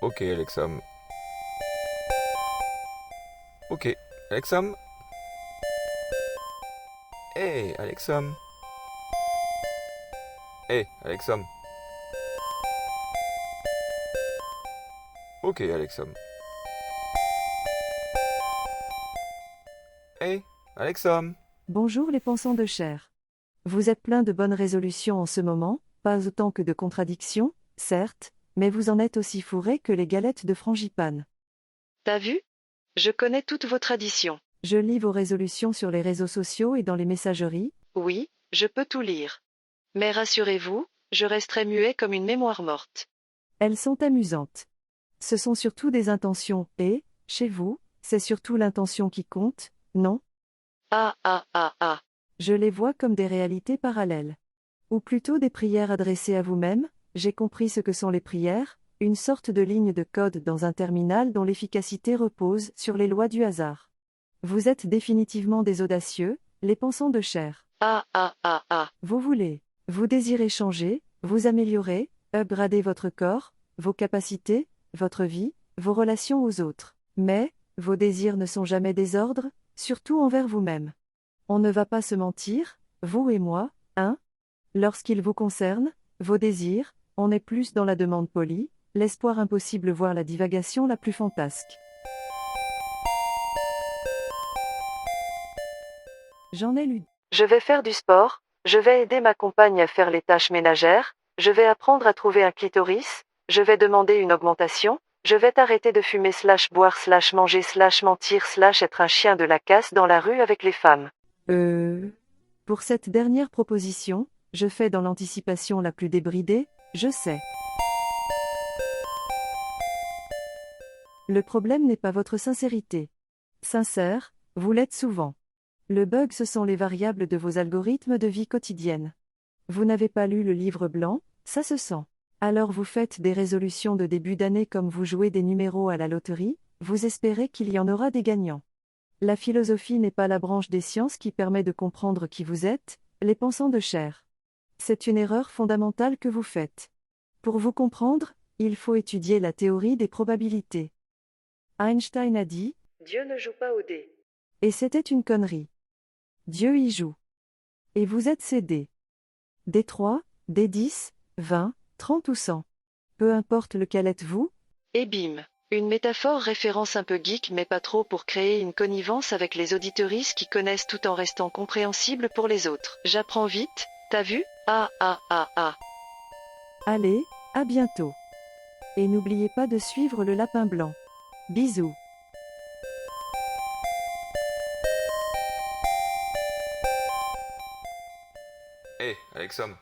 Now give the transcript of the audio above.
Ok, Alexam. Ok, Alexam. Hey, Alexam. Hey, Alexam. Ok, Alexam. Hey, Alexam. Bonjour les pensants de chair. Vous êtes plein de bonnes résolutions en ce moment, pas autant que de contradictions, certes, mais vous en êtes aussi fourrés que les galettes de frangipane. T'as vu? Je connais toutes vos traditions. Je lis vos résolutions sur les réseaux sociaux et dans les messageries. Oui, je peux tout lire. Mais rassurez-vous, je resterai muet comme une mémoire morte. Elles sont amusantes. Ce sont surtout des intentions, et, chez vous, c'est surtout l'intention qui compte, non? Ah ah ah ah. Je les vois comme des réalités parallèles. Ou plutôt des prières adressées à vous-même. J'ai compris ce que sont les prières, une sorte de ligne de code dans un terminal dont l'efficacité repose sur les lois du hasard. Vous êtes définitivement des audacieux, les pensants de chair. Ah ah ah ah. Vous désirez changer, vous améliorer, upgrader votre corps, vos capacités, votre vie, vos relations aux autres. Mais, vos désirs ne sont jamais désordres, surtout envers vous-même. On ne va pas se mentir, vous et moi, hein? Lorsqu'il vous concerne, vos désirs, on est plus dans la demande polie, l'espoir impossible voire la divagation la plus fantasque. J'en ai lu. Je vais faire du sport, je vais aider ma compagne à faire les tâches ménagères, je vais apprendre à trouver un clitoris, je vais demander une augmentation, je vais arrêter de fumer / boire / manger / mentir / être un chien de la casse dans la rue avec les femmes. Pour cette dernière proposition, je fais dans l'anticipation la plus débridée, je sais. Le problème n'est pas votre sincérité. Sincère, vous l'êtes souvent. Le bug ce sont les variables de vos algorithmes de vie quotidienne. Vous n'avez pas lu le livre blanc, ça se sent. Alors vous faites des résolutions de début d'année comme vous jouez des numéros à la loterie, vous espérez qu'il y en aura des gagnants. La philosophie n'est pas la branche des sciences qui permet de comprendre qui vous êtes, les pensants de chair. C'est une erreur fondamentale que vous faites. Pour vous comprendre, il faut étudier la théorie des probabilités. Einstein a dit, Dieu ne joue pas au dé. et c'était une connerie. Dieu y joue. Et vous êtes ses dés. D3, D10, 20, 30 ou 100. Peu importe lequel êtes-vous. Et bim. Une métaphore référence un peu geek mais pas trop pour créer une connivence avec les auditeuristes qui connaissent tout en restant compréhensibles pour les autres. J'apprends vite, t'as vu? Ah ah ah ah. Allez, à bientôt. Et n'oubliez pas de suivre le lapin blanc. Bisous. Hey, Alexam.